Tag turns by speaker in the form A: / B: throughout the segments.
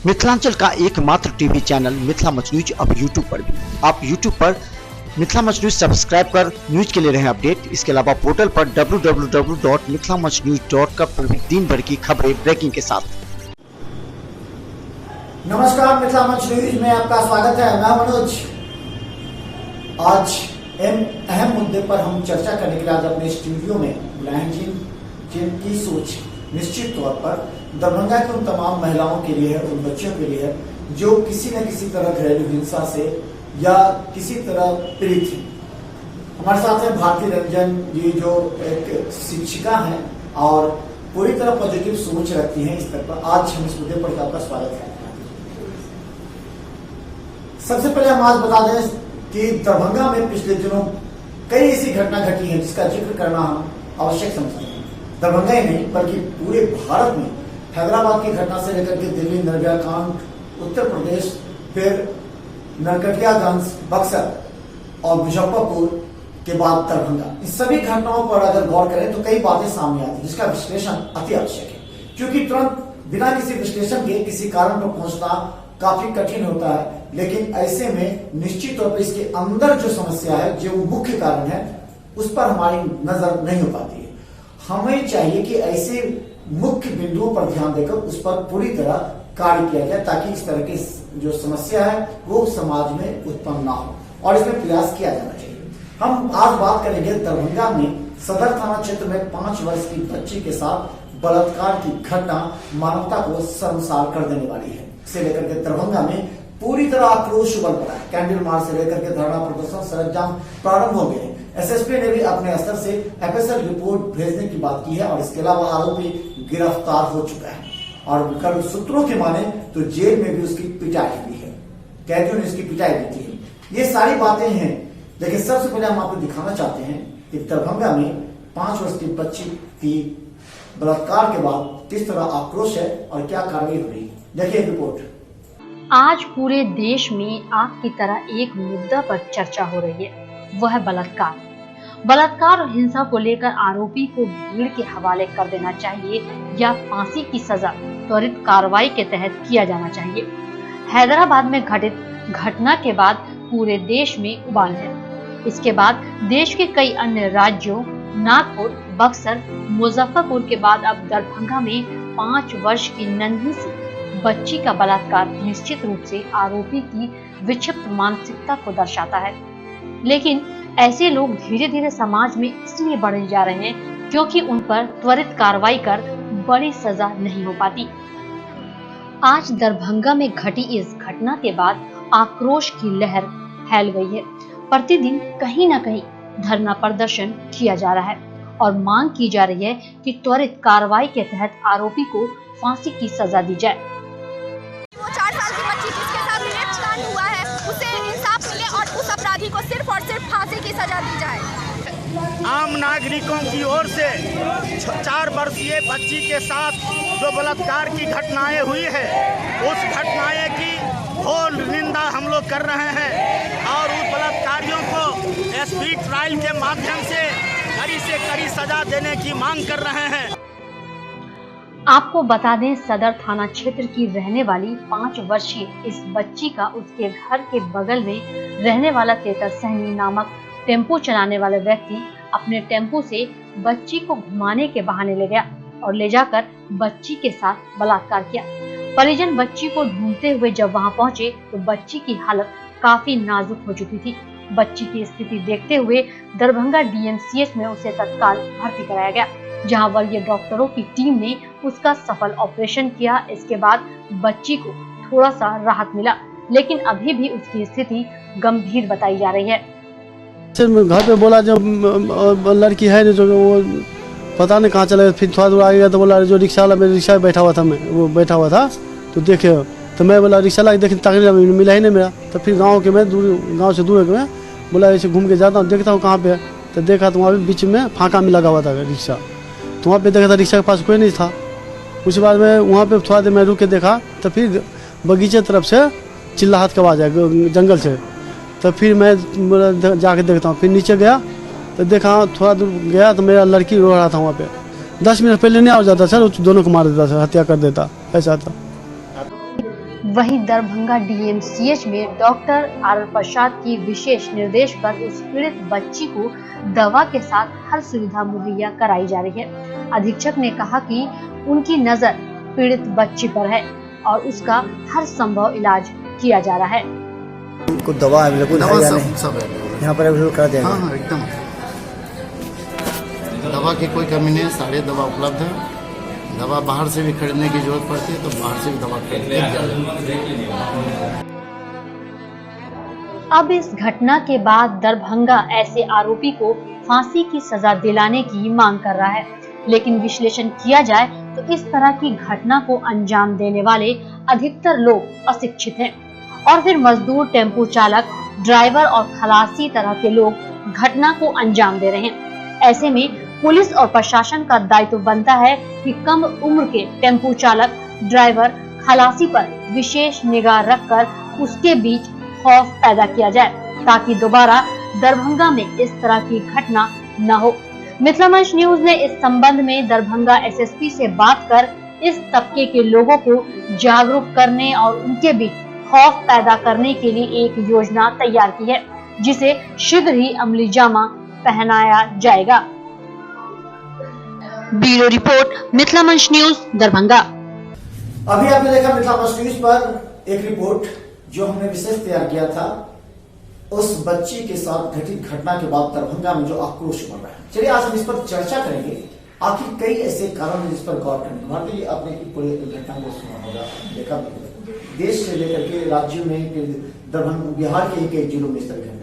A: मिथिलांचल का एकमात्र TV channel Mithila much news अब यूट्यूब पर भी। आप यूट्यूब पर मिथिला मच न्यूज सब्सक्राइब कर न्यूज के लिए रहे अपडेट। इसके अलावा पोर्टल पर www.mithilamachnews.com पर भी दिन भर की खबरें ब्रेकिंग के साथ।
B: नमस्कार, मिथिला मच न्यूज में आपका स्वागत है। मैं मनोज। आज अहम मुद्दे पर हम चर्चा करने के लिए आज अपने स्टूडियो में बुलाए हैं जिनकी सोच निश्चित तौर पर दरभंगा की उन तमाम महिलाओं के लिए है, उन बच्चियों के लिए है जो किसी न किसी तरह घरेलू हिंसा से या किसी तरह पीड़ित है। हमारे साथ हैं भारती रंजन जी, जो एक शिक्षिका हैं और पूरी तरह पॉजिटिव सोच रखती हैं इस तरह पर। आज हम इस मुद्दे पर आपका स्वागत है। सबसे पहले हम आज बता दें कि दरभंगा में पिछले दिनों कई ऐसी घटना घटी है जिसका जिक्र करना हम आवश्यक समझते हैं। दरभंगा ही नहीं बल्कि पूरे भारत में हैदराबाद की घटना से लेकर के दिल्ली निर्भया कांड, उत्तर प्रदेश, फिर नरकटियागंज, बक्सर और मुजफ्फरपुर के बाद दरभंगा, इन सभी घटनाओं पर अगर गौर करें तो कई बातें सामने आती है जिसका विश्लेषण अति आवश्यक है, क्योंकि तुरंत बिना किसी विश्लेषण के किसी कारण पर पहुंचना काफी कठिन होता है। लेकिन ऐसे में निश्चित तौर पर इसके अंदर जो समस्या है, जो मुख्य कारण है, उस पर हमारी नजर नहीं हो पाती है। हमें चाहिए कि ऐसे मुख्य बिंदुओं पर ध्यान देकर उस पर पूरी तरह कार्य किया जाए ताकि इस तरह की जो समस्या है वो समाज में उत्पन्न ना हो और इसमें प्रयास किया जाना चाहिए। हम आज बात करेंगे दरभंगा में सदर थाना क्षेत्र में 5 वर्ष की बच्ची के साथ बलात्कार की घटना मानवता को शर्मसार कर देने वाली है। इसे लेकर के दरभंगा में पूरी तरह आक्रोश उबल पड़ा है। कैंडल मार्च से लेकर के धरना प्रदर्शन, सड़क जाम प्रारंभ हो गए हैं। एसएसपी ने भी अपने स्तर से एफएसएल रिपोर्ट भेजने की बात की है और इसके अलावा आरोपी गिरफ्तार हो चुका है और कल सूत्रों के माने तो जेल में भी उसकी पिटाई हुई है, कैदियों ने उसकी पिटाई भी की है। ये सारी बातें हैं, लेकिन सबसे पहले हम आपको दिखाना चाहते हैं कि दरभंगा में 5 वर्ष की बच्ची की बलात्कार के बाद किस तरह आक्रोश है और क्या कार्रवाई हो रही है। देखिए रिपोर्ट।
C: आज पूरे देश में आग की तरह एक मुद्दा पर चर्चा हो रही है, वह है बलात्कार। बलात्कार और हिंसा को लेकर आरोपी को भीड़ के हवाले कर देना चाहिए या फांसी की सजा त्वरित कार्रवाई के तहत किया जाना चाहिए। हैदराबाद में घटित घटना के बाद पूरे देश में उबाल है। इसके बाद देश के कई अन्य राज्यों नागपुर, बक्सर, मुजफ्फरपुर के बाद अब दरभंगा में 5 वर्ष की नन्ही सी बच्ची का बलात्कार निश्चित रूप से आरोपी की विक्षिप्त मानसिकता को दर्शाता है। लेकिन ऐसे लोग धीरे धीरे समाज में इसलिए बढ़े जा रहे हैं क्योंकि उन पर त्वरित कार्रवाई कर बड़ी सजा नहीं हो पाती। आज दरभंगा में घटी इस घटना के बाद आक्रोश की लहर फैल गई है। प्रतिदिन कहीं न कहीं धरना प्रदर्शन किया जा रहा है और मांग की जा रही है कि त्वरित कार्रवाई के तहत आरोपी को फांसी की सजा दी जाए।
D: वो 4 साल की बच्ची जिसके साथ रेप कांड हुआ है उसे इंसाफ मिले और उस अपराधी को सिर्फ और सिर्फ फांसी की सजा दी जाए।
E: आम नागरिकों की ओर से 4 वर्षीय बच्ची के साथ जो बलात्कार की घटनाएं हुई है, उस घटनाएं की घोर निंदा हम लोग कर रहे हैं और उस बलात्कारियों को स्पीड ट्रायल के माध्यम से कड़ी से कड़ी सजा देने की मांग कर रहे हैं।
C: आपको बता दें, सदर थाना क्षेत्र की रहने वाली 5 वर्षीय इस बच्ची का उसके घर के बगल में रहने वाला तेतर सहनी नामक टेम्पो चलाने वाला व्यक्ति अपने टेम्पो से बच्ची को घुमाने के बहाने ले गया और ले जाकर बच्ची के साथ बलात्कार किया। परिजन बच्ची को ढूंढते हुए जब वहां पहुंचे तो बच्ची की हालत काफी नाजुक हो चुकी थी। बच्ची की स्थिति देखते हुए दरभंगा डीएमसीएच में उसे तत्काल भर्ती कराया गया, जहां वरीय डॉक्टरों की टीम ने उसका सफल ऑपरेशन किया। इसके बाद बच्ची को थोड़ा सा राहत मिला, लेकिन अभी भी उसकी स्थिति गंभीर बताई जा रही है।
F: घर पे बोला जब लड़की है जो वो पता नहीं कहाँ चला गया, फिर थोड़ा दूर आ गया तो बोला जो रिक्शा वाला, मेरे रिक्शा में बैठा हुआ था, वो बैठा हुआ था तो देखे तो मैं बोला रिक्शा ला के देख ताकि मिला ही नहीं मेरा। तो फिर गाँव से दूर मैं बोला ऐसे घूम के जाता हूँ, देखता हूँ कहाँ पे है। तो देखा तो वहाँ पे बीच में फाँका में लगा हुआ था रिक्शा, तो वहाँ पे देखा था रिक्शा के पास कोई नहीं था। उसके बाद में वहाँ पे थोड़ा देर मैं रुक के देखा तो फिर बगीचे तरफ से चिल्लाहट की आवाज़ है जंगल से। तो फिर मैं जाके देखता हूँ, फिर नीचे गया तो देखा थोड़ा दूर गया तो मेरा लड़की रो रहा था वहाँ पे। 10 मिनट पहले नहीं आ जाता सर, दोनों को मार देता सर, हत्या कर देता, ऐसा था।
C: वहीं दरभंगा डीएमसीएच में डॉक्टर आर प्रसाद की विशेष निर्देश पर उस पीड़ित बच्ची को दवा के साथ हर सुविधा मुहैया कराई जा रही है। अधीक्षक ने कहा कि उनकी नजर पीड़ित बच्ची पर है और उसका हर संभव इलाज किया जा रहा है।
B: उनको दवा अवेलेबल है,
G: सब
B: यहाँ पर अवेलेबल कर देंगे।
G: हाँ एकदम, दवा की कोई कमी नहीं है, सारी दवा उपलब्ध है। दवा बाहर से भी खरीदने की जरूरत पड़ती है तो बाहर से भी दवा खरीदने
C: अब इस घटना के बाद दरभंगा ऐसे आरोपी को फांसी की सजा दिलाने की मांग कर रहा है, लेकिन विश्लेषण किया जाए तो इस तरह की घटना को अंजाम देने वाले अधिकतर लोग अशिक्षित हैं और फिर मजदूर, टेम्पो चालक, ड्राइवर और खलासी तरह के लोग घटना को अंजाम दे रहे हैं। ऐसे में पुलिस और प्रशासन का दायित्व बनता है कि कम उम्र के टेम्पो चालक, ड्राइवर, खलासी पर विशेष निगाह रखकर उसके बीच खौफ पैदा किया जाए ताकि दोबारा दरभंगा में इस तरह की घटना न हो। मिथिला मंच न्यूज ने इस संबंध में दरभंगा एसएसपी से बात कर इस तबके के लोगों को जागरूक करने और उनके बीच खौफ पैदा करने के लिए एक योजना तैयार की है, जिसे शीघ्र ही अमली जामा पहनाया जाएगा। ब्यूरो रिपोर्ट, मिथिला मंच न्यूज, दरभंगा।
B: अभी आपने देखा मिथिला मंच न्यूज पर एक रिपोर्ट जो हमने विशेष तैयार किया था उस बच्ची के साथ घटित घटना के बाद दरभंगा में जो आक्रोश बढ़ रहा है। चलिए आज हम इस पर चर्चा करेंगे। आखिर कई ऐसे कारण हैं जिस पर गौर करने। भारतीय आपने पूरे घटना को सुना होगा, देखा भी, देश से लेकर के राज्यों में, दरभंगा, बिहार के कई जिलों में इस तरह घटना।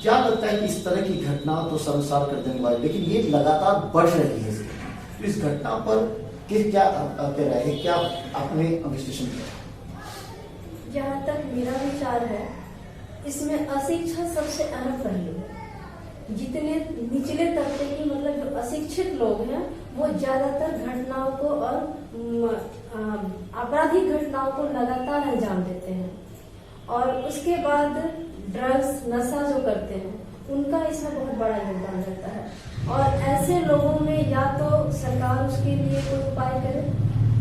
B: क्या लगता है कि इस तरह की घटना तो शर्मसार कर देने वाली, लेकिन ये लगातार बढ़ रही है। इस घटना पर क्या आपके राय है, क्या आपने विश्लेषण किया?
H: जहाँ तक मेरा विचार है, इसमें अशिक्षा सबसे अहम पहलू है। जितने निचले तबके की मतलब जो अशिक्षित लोग हैं वो ज्यादातर घटनाओं को और आपराधिक घटनाओं को लगातार अंजाम देते हैं और उसके बाद ड्रग्स, नशा जो करते हैं उनका इसमें बहुत बड़ा योगदान रहता है। और ऐसे लोगों में या तो सरकार उसके लिए कोई उपाय करे,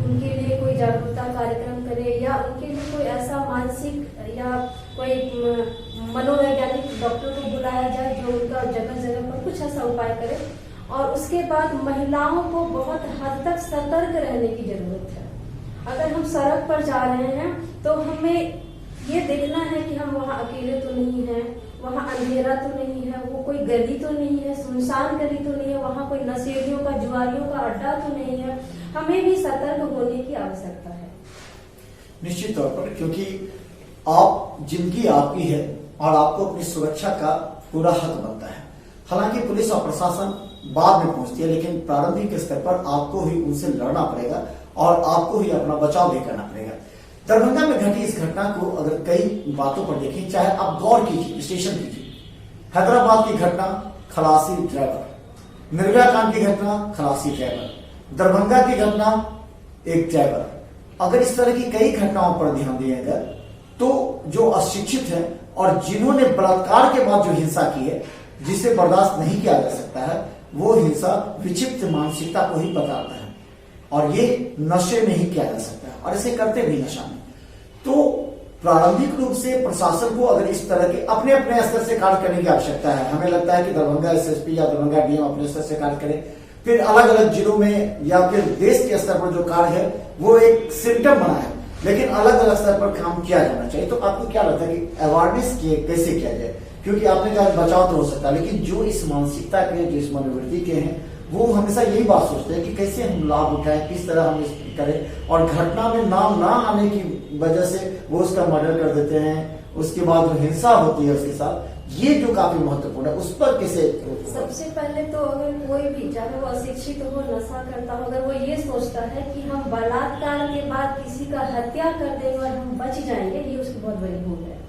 H: उनके लिए कोई जागरूकता कार्यक्रम करे, या उनके लिए कोई ऐसा मानसिक या कोई मनोवैज्ञानिक डॉक्टर को बुलाया जाए जो उनका जगह जगह पर कुछ ऐसा उपाय करे। और उसके बाद महिलाओं को बहुत हद तक सतर्क रहने की जरूरत है। अगर हम सड़क पर जा रहे हैं तो हमें ये देखना है कि हम वहाँ अकेले तो नहीं हैं, वहाँ अंधेरा तो नहीं है, वो कोई गली तो नहीं है, सुनसान गली तो नहीं है, वहाँ कोई नशेड़ियों का, जुआरियों का अड्डा तो नहीं है। हमें भी सतर्क होने की आवश्यकता है
B: निश्चित तौर पर, क्योंकि आप जिंदगी आपकी है और आपको अपनी सुरक्षा का पूरा हक बनता है। हालांकि पुलिस और प्रशासन बाद में पहुंचती है, लेकिन प्रारंभिक स्तर पर आपको ही उनसे लड़ना पड़ेगा और आपको ही अपना बचाव भी करना पड़ेगा। दरभंगा में घटी इस घटना को अगर कई बातों पर देखें, चाहे आप गौर कीजिए, विश्लेषण कीजिए। हैदराबाद की घटना, खलासी ड्राइवर, निर्भया कांड की घटना, खलासी ड्राइवर, दरभंगा की घटना, एक ड्राइवर। अगर इस तरह की कई घटनाओं पर ध्यान दिया तो जो अशिक्षित है और जिन्होंने बलात्कार के बाद जो हिंसा की है, जिसे बर्दाश्त नहीं किया जा सकता है, वो हिंसा विक्षिप्त मानसिकता को ही बताता है और ये नशे में ही किया जा सकता है और इसे करते भी नशा में। तो प्रारंभिक रूप से प्रशासन को अगर इस तरह के अपने अपने स्तर से कार्य करने की आवश्यकता है। हमें लगता है कि दरभंगा एसएसपी या दरभंगा डीएम अपने स्तर से कार्य करे, फिर अलग अलग जिलों में या फिर देश के स्तर पर जो कार्य है वो एक सिम्टम बना है, लेकिन अलग अलग स्तर पर काम किया जाना चाहिए। तो आपको क्या लगता है कि अवेयरनेस कैसे किया जाए? क्योंकि आपने कहा बचाव तो हो सकता है, लेकिन जो इस मानसिकता के, जो इस मनोवृत्ति के हैं, वो हमेशा यही बात सोचते हैं कि कैसे हम लाभ उठाएं, किस तरह हम इस करें, और घटना में नाम ना आने की वजह से वो उसका मर्डर कर देते हैं। उसके बाद जो हिंसा होती है उसके साथ, ये जो काफी महत्वपूर्ण है, उस पर कैसे?
H: सबसे पहले तो अगर कोई भी, चाहे वो अशिक्षित हो, नशा करता हो, अगर वो ये सोचता है कि हम बलात्कार के बाद किसी का हत्या कर देंगे और हम बच जाएंगे, ये उसकी बहुत बड़ी भूल है।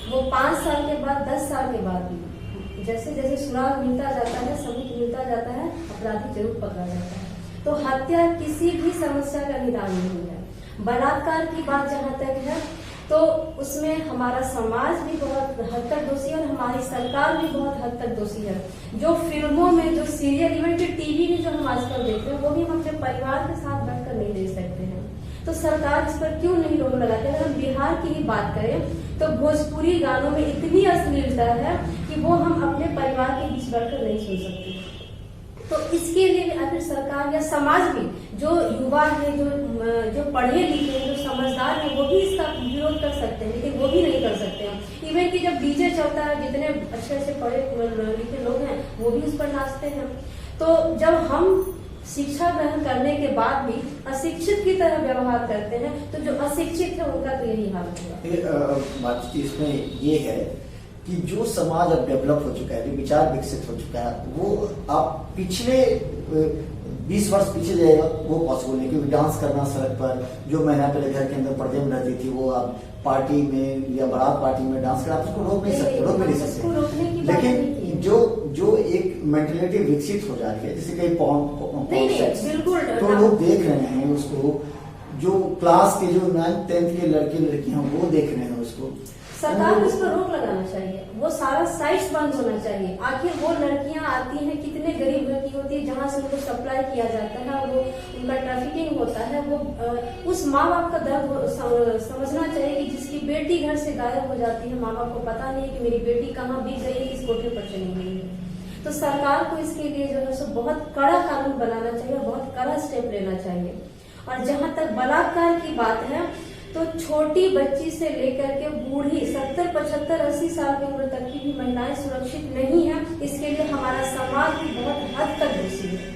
H: वो 5 साल के बाद, 10 साल के बाद भी जैसे जैसे सुराग मिलता जाता है, सबूत मिलता जाता है, अपराधी जरूर पकड़ा जाता है। तो हत्या किसी भी समस्या का निदान नहीं है। बलात्कार की बात जहाँ तक है तो उसमें हमारा समाज भी बहुत हद तक दोषी है और हमारी सरकार भी बहुत हद तक दोषी है। जो फिल्मों में, जो सीरियल, इवन जो टीवी में जो हम आजकल देखते हैं, वो भी हम अपने परिवार के साथ बैठकर नहीं देख सकते हैं। तो सरकार इस पर क्यों नहीं रोक लगाती? अगर हम बिहार की ही बात करें तो भोजपुरी गानों में इतनी अश्लीलता है कि वो हम अपने परिवार के बीच बैठकर नहीं सुन सकते। तो इसके लिए आखिर सरकार या समाज भी, जो युवा है, जो पढ़े लिखे हैं, जो समझदार है, वो भी इसका विरोध कर सकते हैं, लेकिन वो भी नहीं कर सकते हैं। इवन कि जब डीजे चलता है, जितने अच्छे अच्छे पढ़े लिखे लोग हैं वो भी उस पर नाचते हैं। तो जब हम शिक्षा ग्रहण करने के बाद भी अशिक्षित की तरह व्यवहार करते हैं तो जो अशिक्षित है उनका तो यही हाल होगा।
B: बातचीत इसमें ये है कि जो समाज अब डेवलप हो चुका है, जो विचार विकसित हो चुका है, वो आप पिछले 20 वर्ष पीछे जाएगा वो पॉसिबल नहीं। क्योंकि डांस करना सड़क पर, जो महिला पहले घर के अंदर पर्दे में रहती थी, वो आप पार्टी में या बारात पार्टी में डांस करा, उसको रोक नहीं सकते। लेकिन जो एक मेंटेलिटी विकसित हो जा रही है, जैसे कई तो लोग देख रहे हैं उसको, जो क्लास के जो 9th 10th के लड़के लड़कियां वो देख रहे हैं उसको।
H: सरकार को इस पर रोक लगाना चाहिए, वो सारा साइट्स बंद होना चाहिए। आखिर वो लड़कियां आती हैं, कितने गरीब लड़की होती है जहां से उनको सप्लाई किया जाता है, वो उनका ट्रैफिकिंग होता है। वो उस माँ बाप का दर्द समझना चाहिए कि जिसकी बेटी घर से गायब हो जाती है, माँ बाप को पता नहीं कि मेरी बेटी कहाँ बिक गई है, किस कोठे पर चली गई है। तो सरकार को इसके लिए जो है सो बहुत कड़ा कानून बनाना चाहिए, बहुत कड़ा स्टेप लेना चाहिए। और जहां तक बलात्कार की बात है तो छोटी बच्ची से लेकर के बूढ़ी 70, 75, 80 साल की उम्र तक की भी महिलाएं सुरक्षित नहीं है। इसके लिए हमारा समाज भी बहुत हद तक दोषी है,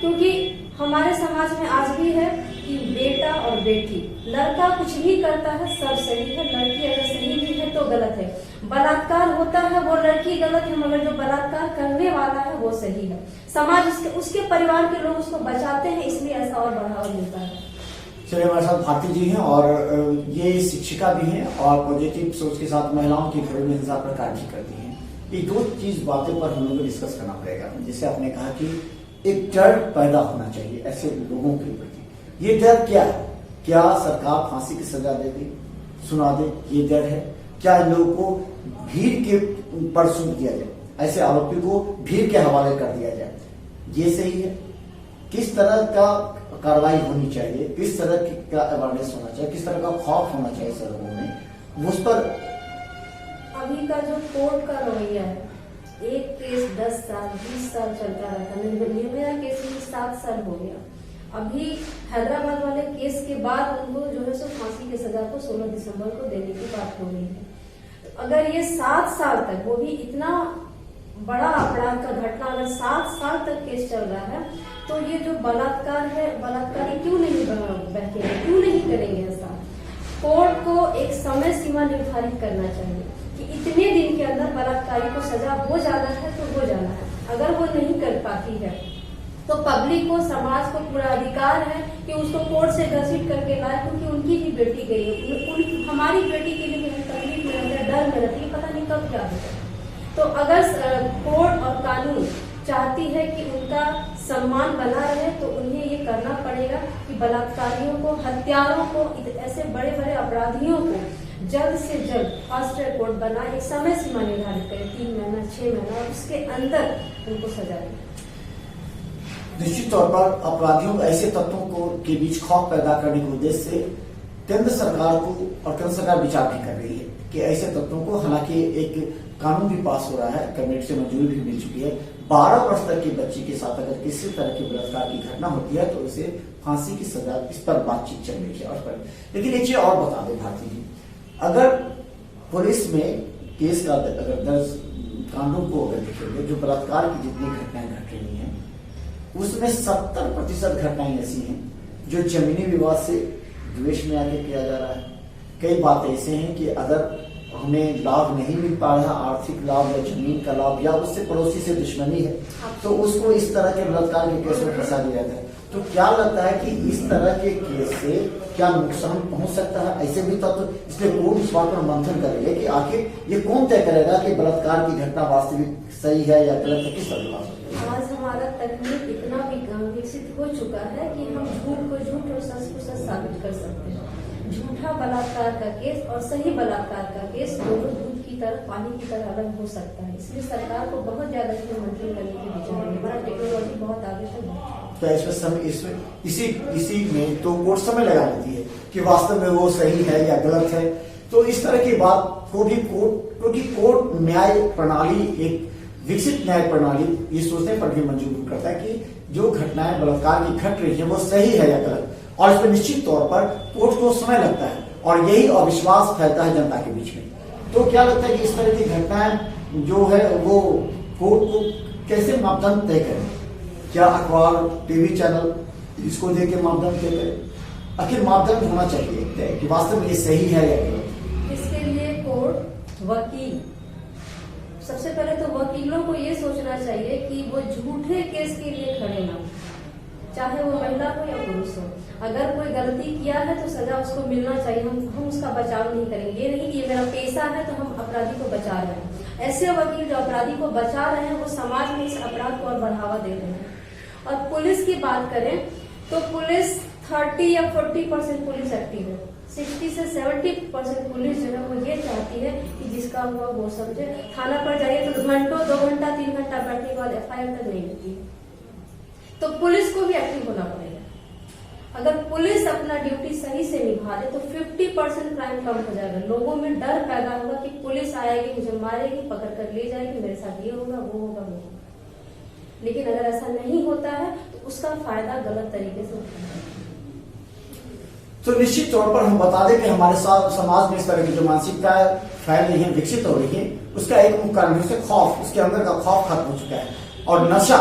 H: क्योंकि हमारे समाज में आज भी है कि बेटा और बेटी, लड़का कुछ भी करता है सब सही है, लड़की अगर सही भी है तो गलत है। बलात्कार होता है वो लड़की गलत है, मगर जो बलात्कार करने वाला है वो सही है। समाज उसके परिवार के लोग उसको बचाते हैं, इसलिए ऐसा और बढ़ावा मिलता है।
B: चलिए, हमारे साथ भारती जी हैं और ये शिक्षिका भी हैं और पॉजिटिव सोच के साथ महिलाओं की घरेलू हिंसा पर कार्य भी करती हैं। ये दो चीज बातें पर हम लोगों को डिस्कस करना पड़ेगा। जैसे आपने कहा कि एक डर पैदा होना चाहिए ऐसे लोगों के प्रति। ये डर क्या है? क्या सरकार फांसी की सजा दे दे, सुना दे, ये डर है? क्या इन लोगों को भीड़ के पर सूट दिया जाए, ऐसे आरोपी को भीड़ के हवाले कर दिया जाए, ये सही है? किस तरह का कार्रवाई होनी चाहिए, किस तरह का अवेयरनेस होना चाहिए, किस तरह का खौफ होना चाहिए सर लोगों में, उस पर
H: अभी का जो कोर्ट का रवैया है, एक केस 10 साल 20 साल चलता रहता है। निर्भया केस में 7 साल हो गया। अभी हैदराबाद वाले केस के बाद उनको जो है सो फांसी की सजा को 16 दिसंबर को देने की बात हो रही है। तो अगर ये 7 साल तक, वो भी इतना बड़ा अपराध का घटना, अगर 7 साल तक केस चल रहा है, तो ये जो बलात्कार है, बलात्कारी क्यों नहीं बहकेंगे, क्यों नहीं करेंगे ऐसा? कोर्ट को एक समय सीमा निर्धारित करना चाहिए कि इतने दिन के अंदर बलात्कारी को सजा हो जाना है तो हो जाना है। अगर वो नहीं कर पाती है तो पब्लिक को, समाज को पूरा अधिकार है कि उसको कोर्ट से घसीट करके लाए, क्योंकि उनकी भी बेटी गई, हमारी बेटी के लिए भी तकलीफ में रहती है, डर में रहती है, पता नहीं कब क्या होगा। तो अगर कोर्ट और कानून चाहती है कि उनका सम्मान बना रहे तो उन्हें ये करना पड़ेगा कि बलात्कारियों को, हत्यारों को, ऐसे बड़े बड़े अपराधियों को जल्द से जल्द फास्ट ट्रैक कोर्ट बनाए, एक समय सीमा निर्धारित करे, 3 महीना 6 महीना, और उसके अंदर उनको सजा दे।
B: निश्चित तौर पर अपराधियों, ऐसे तत्वों को के बीच खौफ पैदा करने के उद्देश्य से केंद्र सरकार को, और केंद्र सरकार विचार भी कर रही है कि ऐसे तत्वों को, हालांकि एक कानून भी पास हो रहा है, कैबिनेट से मंजूरी भी मिल चुकी है, 12 वर्ष तक की बच्ची के साथ अगर किसी तरह की बलात्कार की घटना होती है तो उसे फांसी की सजा, इस पर बातचीत चल रही है। और लेकिन एक चीज और बता दें भारती जी, अगर पुलिस में केस का अगर दर्ज कांडों को अगर देखेंगे, जो बलात्कार की जितनी घटनाएं घट रही हैं, उसमें 70% घटनाएं ऐसी हैं जो जमीनी विवाद से द्वेष में आके किया जा रहा है। कई बात ऐसे हैं कि अगर हमें लाभ नहीं मिल पा रहा, आर्थिक लाभ या जमीन का लाभ, या उससे पड़ोसी से दुश्मनी है, तो उसको इस तरह के बलात्कार के केस में फंसा दिया जाता है। तो क्या लगता है कि इस तरह के केस से क्या नुकसान पहुंच सकता है? ऐसे भी तत्व, इसलिए कोर्ट इस बात पर मंथन करेंगे कि आखिर ये कौन तय करेगा कि बलात्कार की घटना वास्तविक सही है या गलत है, किस तरह?
H: आज हमारा तकनीक इतना विकसित हो चुका है कि हम झूठ को झूठ और सच को सच साबित कर सकते हैं। झूठा बलात्कार का केस और सही बलात्कार का केस दोनों दूध की तरह, पानी की तरह अलग हो सकता है। इसलिए सरकार को बहुत ज्यादा इसमें मंथन करने की विचार है। हमारा टेक्नोलॉजी बहुत आगे तक बढ़ चुका है।
B: क्या इसमें समय इसी में तो कोर्ट समय लगा लेती है कि वास्तव में वो सही है या गलत है। तो इस तरह की बात को भी क्योंकि कोर्ट न्याय प्रणाली एक विकसित न्याय प्रणाली ये सोचने पर भी मंजूर करता है कि जो घटनाएं बलात्कार की घट रही है वो सही है या गलत, और इस पर निश्चित तौर पर कोर्ट को समय लगता है और यही अविश्वास फैलता है जनता के बीच में। तो क्या लगता है कि इस तरह की घटनाएं जो है वो कोर्ट को कैसे मापदंड तय करें? क्या अखबार, टीवी चैनल इसको दे के मापदंड तय करें? आखिर मापदंड होना चाहिए तय कि वास्तव में ये सही है या गलत।
H: इसके लिए कोर्ट, वकील, सबसे पहले तो वकीलों को ये सोचना चाहिए कि वो झूठे केस के लिए खड़े ना, चाहे वो महिला हो या पुरुष हो। अगर कोई गलती किया है तो सजा उसको मिलना चाहिए। हम उसका बचाव नहीं करेंगे। ये नहीं कि ये मेरा पेशा है तो हम अपराधी को बचा रहे हैं। ऐसे वकील जो अपराधी को बचा रहे हैं वो समाज में इस अपराध को और बढ़ावा दे रहे हैं। और पुलिस की बात करें तो पुलिस 30 या 40% पुलिस एक्टिव है। 60 से 70% पुलिस जो है वो ये चाहती है कि जिसका हुआ वो समझे। थाना पर जाइए तो घंटों 2 घंटा 3 घंटा बैठने के बाद FIR तक नहीं होती। तो पुलिस को भी एक्टिव होना पड़ेगा। अगर पुलिस अपना ड्यूटी सही से निभा दे तो 50% क्राइम कम हो जाएगा। लोगों में डर पैदा होगा कि पुलिस आएगी, मुझे मारेगी, पकड़ कर ले जाएगी, मेरे साथ ये होगा, वो होगा, वो होगा। लेकिन अगर ऐसा नहीं होता है तो उसका फायदा गलत तरीके से उठाना है।
B: तो निश्चित तौर पर हम बता दें कि हमारे साथ समाज में इस तरह की जो मानसिकता फैल रही है, विकसित हो रही है, उसका एक मुख्य कारण है खौफ। उसके अंदर का खौफ खत्म हो चुका है। और नशा,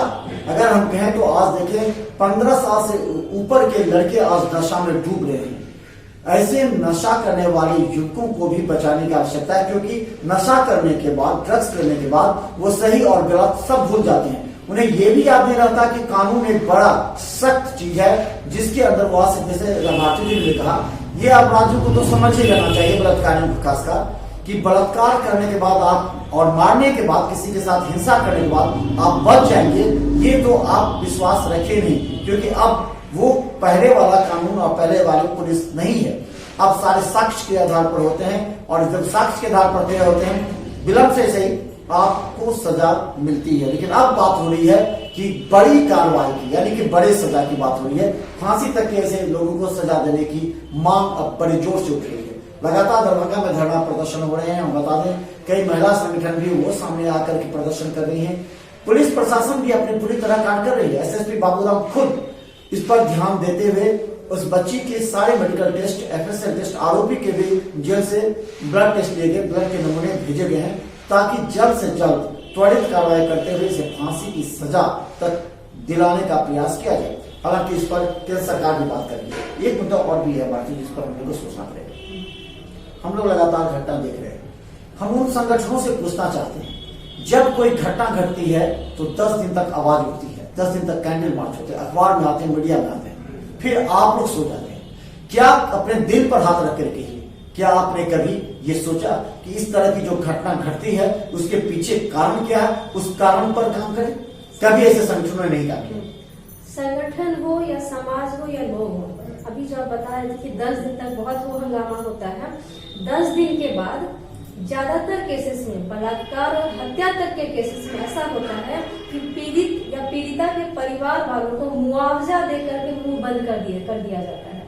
B: अगर हम कहें तो आज देखें 15 साल से ऊपर के लड़के आज नशा में डूब रहे हैं। ऐसे नशा करने वाले युवकों को भी बचाने की आवश्यकता है, क्योंकि नशा करने के बाद, ड्रग्स करने के बाद वो सही और गलत सब भूल जाते हैं। उन्हें यह भी याद नहीं रहता कि कानून एक बड़ा सख्त चीज है जिसके अंदर बहुत से, जैसे भारती जी ने कहा, ये अपराधियों को तो समझ ही लेना चाहिए, बलात्कारियों को खासकर, कि बलात्कार करने के बाद आप और मारने के बाद, किसी के साथ हिंसा करने के बाद आप बच जाएंगे, ये तो आप विश्वास रखे नहीं। क्योंकि अब वो पहले वाला कानून और पहले वाली पुलिस नहीं है। अब सारे साक्ष्य के आधार पर होते हैं, और जब साक्ष्य के आधार पर तय होते हैं, विलंब से सही आपको सजा मिलती है। लेकिन अब बात हो रही है कि बड़ी कार्रवाई की, यानी कि बड़े सजा की बात हो रही है। फांसी तक के ऐसे लोगों को सजा देने की मांग अब बड़े जोर से उठ रही है। लगातार दरभंगा में धरना प्रदर्शन हो रहे हैं। हम बता दें कई महिला संगठन भी वो सामने आकर के प्रदर्शन कर रही हैं। पुलिस प्रशासन भी अपनी पूरी तरह काम कर रही है। SSP बाबूराम खुद इस पर ध्यान देते हुए उस बच्ची के सारे मेडिकल टेस्ट, FSL टेस्ट, आरोपी के भी जेल से ब्लड टेस्ट लिए गए, ब्लड के नमूने भेजे गए हैं, ताकि जल्द से जल्द त्वरित कार्रवाई करते हुए इसे फांसी की सजा तक दिलाने का प्रयास किया जाए। हालांकि इस पर केंद्र सरकार भी बात कर रही है। एक मुद्दा और भी है भारतीय, जिस पर हम लोग को सोचना पड़ेगा। हम लोग लगातार घटना देख रहे हैं। हम उन संगठनों से पूछना चाहते हैं, जब कोई घटना घटती है तो 10 दिन तक आवाज उठती है, 10 दिन तक कैंडल मार्च होते हैं, अखबार में आते हैं, मीडिया में आते हैं, फिर आप लोग सो जाते हैं। क्या अपने दिल पर हाथ रख कर कहिए, क्या आपने कभी ये सोचा कि इस तरह की जो घटना घटती है उसके पीछे कारण क्या है, उस कारण पर काम करें? कभी ऐसे संगठनों ने नहीं काम किया।
H: संगठन हो या समाज हो या लोग हो, अभी जो आप बता रहे थे कि 10 दिन तक बहुत वो हंगामा होता है। 10 दिन के बाद ज्यादातर केसेस में, बलात्कार और हत्या तक के केसेस में ऐसा होता है कि पीड़ित या पीड़िता के परिवार वालों को मुआवजा देकर के मुंह बंद कर दिया जाता है।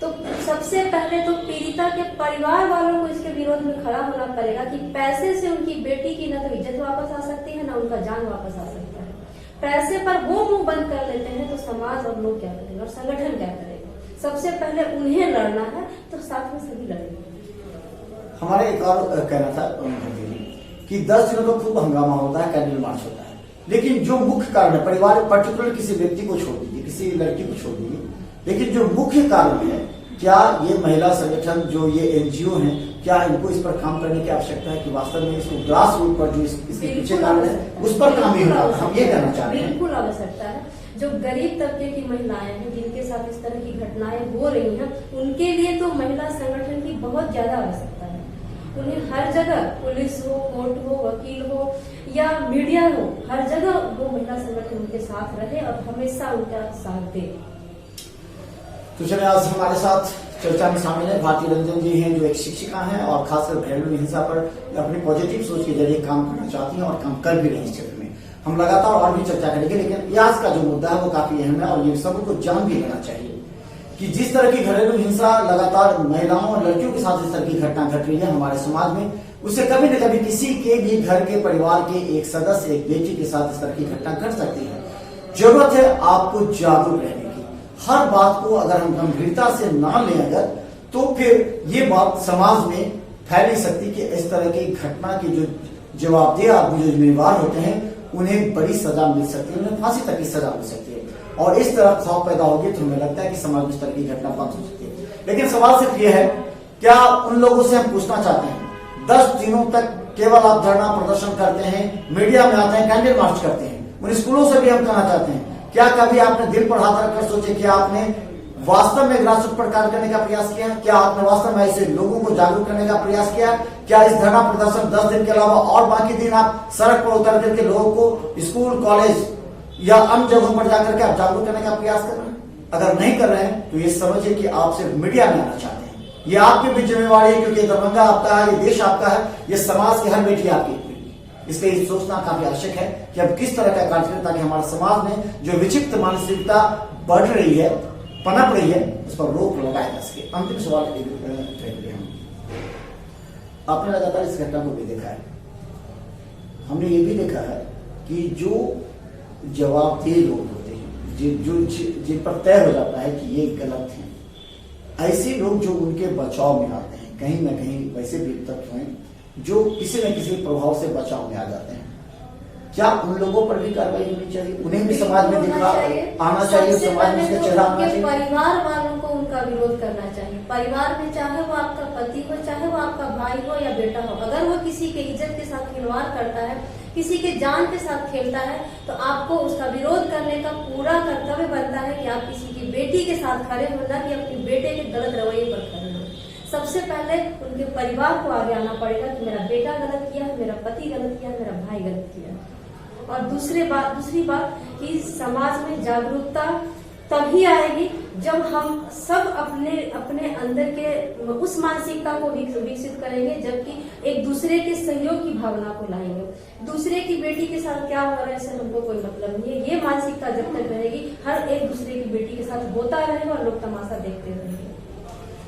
H: तो सबसे पहले तो पीड़िता के परिवार वालों को इसके विरोध में खड़ा होना पड़ेगा कि पैसे से उनकी बेटी की न तो इज्जत वापस आ सकती है, न उनका जान वापस आ सकता है। पैसे पर वो मुंह बंद कर लेते हैं तो समाज और लोग क्या करेंगे और संगठन क्या करेगा? सबसे पहले उन्हें लड़ना है तो साथ में सभी लड़ेंगे।
B: हमारे एक और कहना था कि 10 दिनों तो खूब हंगामा होता है, कैंडल मार्च होता है, लेकिन जो मुख्य कारण है, परिवार पर्टिकुलर किसी व्यक्ति को छोड़ दीजिए, किसी लड़की को छोड़ दीजिए, लेकिन जो मुख्य कारण है, क्या ये महिला संगठन, जो ये NGO हैं, क्या इनको इस पर काम करने की आवश्यकता है कि वास्तव में इसको ग्रास रूट पर जो इसके पीछे कारण है उस पर काम ही होगा? हम ये कहना चाहते हैं।
H: बिल्कुल आवश्यकता है। जो गरीब तबके की महिलाएं हैं जिनके साथ इस तरह की घटनाएं हो रही हैं, उनके लिए तो महिला संगठन की बहुत ज्यादा आवश्यकता है। उन्हें हर जगह, पुलिस हो, कोर्ट हो, वकील हो या मीडिया हो, हर जगह वो महिला संगठन उनके साथ रहे और हमेशा उनका साथ दे।
B: तो चलिए, आज हमारे साथ चर्चा में शामिल है भारती रंजन जी हैं, जो एक शिक्षिका हैं और खासकर घरेलू हिंसा पर अपनी पॉजिटिव सोच के जरिए काम करना चाहती हैं और काम कर भी रही हैं इस क्षेत्र में। हम लगातार और भी चर्चा करेंगे, लेकिन आज का जो मुद्दा है वो काफी अहम है और ये सबको जान भी लेना चाहिए कि जिस तरह की घरेलू हिंसा लगातार महिलाओं और लड़कियों के साथ इस तरह की घटना घट रही है हमारे समाज में, उससे कभी न कभी किसी के भी घर के परिवार के एक सदस्य, एक बेटी के साथ इस तरह की घटना घट सकती है। जरूरत है आपको जागरूक रहने की। हर बात को अगर हम गंभीरता से ना लें अगर, तो फिर ये बात समाज में फैल नहीं सकती कि इस तरह की घटना की जो जवाबदेह आदमी जो जिम्मेवार होते हैं उन्हें बड़ी सजा मिल सकती है, उन्हें फांसी तक की सजा मिल सकती है। और इस तरह खौफ पैदा होगी तो हमें लगता है कि समाज में इस तरह की घटना बंद हो सकती है। लेकिन सवाल सिर्फ ये है, क्या उन लोगों से हम पूछना चाहते हैं 10 दिनों तक केवल आप धरना प्रदर्शन करते हैं, मीडिया में आते हैं, कैंडल मार्च करते हैं, उन स्कूलों से भी हम कहना चाहते हैं, क्या कभी आपने दिल पर हाथ रखकर सोचे कि आपने वास्तव में ग्रासरूट पर कार्य करने का प्रयास किया? क्या आपने वास्तव में ऐसे लोगों को जागरूक करने का प्रयास किया? क्या इस धरना प्रदर्शन 10 दिन के अलावा और बाकी दिन आप सड़क पर उतर करके लोगों को स्कूल, कॉलेज या अन्य जगहों पर जाकर के आप जागरूक करने का प्रयास कर रहे हैं? अगर नहीं कर रहे हैं तो ये समझिए कि आप सिर्फ मीडिया में आना चाहते हैं। ये आपकी भी जिम्मेवारी है, क्योंकि दरभंगा आपका है, ये देश आपका है, ये समाज की हर बेटी आपकी। इसलिए सोचना काफी आवश्यक है कि अब किस तरह का कार्य करें ताकि हमारे समाज में जो विक्षिप्त मानसिकता बढ़ रही है, पनप रही है, उस पर रोक लगाया जा सके। अंतिम सवाल आपने लगातार इस घटना को भी देखा है, हमने ये भी देखा है कि जो जवाबदेह लोग होते हैं, जिन पर तय हो जाता है कि ये गलत है, ऐसे लोग जो उनके बचाव में आते हैं, कहीं ना कहीं वैसे भी तत्व हैं जो किसी न किसी प्रभाव से बचाव में आ जाते हैं, क्या उन लोगों पर भी कार्रवाई होनी चाहिए? उन्हें भी समाज में दिखा आना चाहिए, समाज में उसका चेहरा आना चाहिए।
H: परिवार वालों को उनका विरोध करना चाहिए। परिवार में चाहे वो आपका पति हो, चाहे वो आपका भाई हो या बेटा हो, अगर वो किसी के इज्जत के साथ खिलवाड़ करता है, किसी के जान के साथ खेलता है, तो आपको उसका विरोध करने का पूरा कर्तव्य बनता है कि आप किसी की बेटी के साथ खड़े हो, ना कि अपने बेटे के गलत रवैये पर खड़े हो। सबसे पहले उनके परिवार को आगे आना पड़ेगा कि मेरा बेटा गलत किया है, मेरा पति गलत किया है, मेरा भाई गलत किया है। और दूसरी बात कि समाज में जागरूकता तभी आएगी जब हम सब अपने अंदर के उस मानसिकता को विकसित करेंगे, जबकि एक दूसरे के सहयोग की भावना को लाएंगे। दूसरे की बेटी के साथ क्या हो रहा है इससे हमको कोई मतलब नहीं है। ये मानसिकता जब तक रहेगी, हर एक दूसरे की बेटी के साथ होता रहेगा और लोग तमाशा देखते रहेंगे।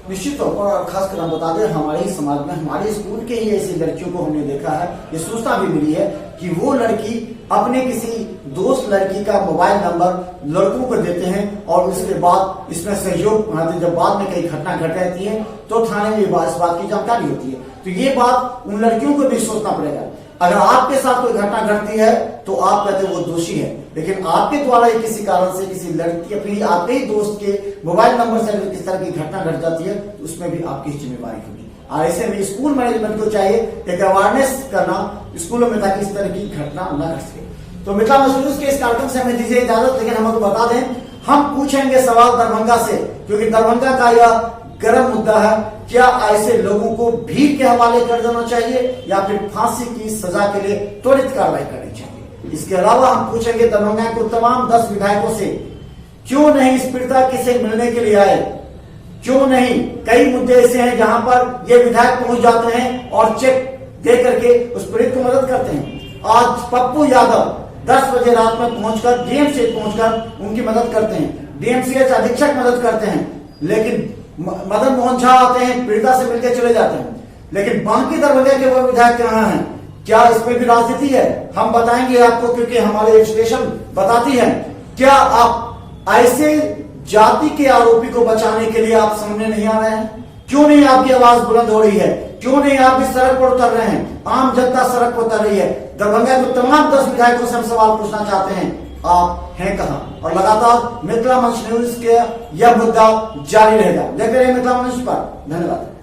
B: निश्चित तौर पर खासकर हम बता दें, हमारे ही समाज में हमारे स्कूल के ही ऐसी लड़कियों को हमने देखा है, ये सूचना भी मिली है कि वो लड़की अपने किसी दोस्त लड़की का मोबाइल नंबर लड़कों को देते हैं और उसके बाद इसमें सहयोग, जब बाद में कई घटना घट जाती है तो थाने में इस बात की जानकारी होती है। तो ये बात उन लड़कियों को भी सोचना पड़ेगा। अगर आपके साथ कोई घटना घटती है तो आप कहते वो दोषी है, लेकिन आपके द्वारा ही किसी कारण से किसी लड़की या फिर आपके ही दोस्त के मोबाइल नंबर से अगर किस तरह की घटना घट जाती है तो उसमें भी आपकी जिम्मेवारी होगी। और ऐसे में स्कूल मैनेजमेंट को चाहिए एक अवेयरनेस करना स्कूलों में ताकि इस तरह की घटना न घट सके। तो मिथिला मच न्यूज के इस कार्यक्रम से हमें दीजिए इजाजत, लेकिन हम आपको बता दें हम पूछेंगे सवाल दरभंगा से, क्योंकि दरभंगा का यह गर्म मुद्दा है। क्या ऐसे लोगों को भीड़ के हवाले कर देना चाहिए या फिर फांसी की सजा के लिए त्वरित कार्रवाई करनी चाहिए? इसके अलावा हम पूछेंगे दरभंगा को तमाम 10 विधायकों से क्यों नहीं इस पीड़िता से मिलने के लिए आए, क्यों नहीं? कई मुद्दे ऐसे हैं जहां पर ये विधायक पहुंच जाते हैं और चेक दे करके उस पीड़ित को मदद करते हैं। आज पप्पू यादव 10 बजे रात में पहुंचकर डीएमसीएच पहुंचकर उनकी मदद करते हैं, डीएमसीएच अधीक्षक मदद करते हैं, लेकिन मदन मोहन झा आते हैं, पीड़िता से मिलकर चले जाते हैं। लेकिन बाकी दरभंगा के वो विधायक कहाँ हैं? क्या इसमें भी राजनीति है? हम बताएंगे आपको, क्योंकि हमारे स्टेशन बताती है। क्या आप ऐसे जाति के आरोपी को बचाने के लिए आप सामने नहीं आ रहे हैं? क्यों नहीं आपकी आवाज बुलंद हो रही है? क्यों नहीं आप इस सड़क पर उतर रहे हैं? आम जनता सड़क पर उतर रही है। दरभंगा के तमाम 10 विधायकों से हम सवाल पूछना चाहते हैं, आप हैं कहां? और लगातार मिथिला मंच न्यूज के यह मुद्दा जारी रहेगा। देखते रहिए मिथिला मंच पर। धन्यवाद।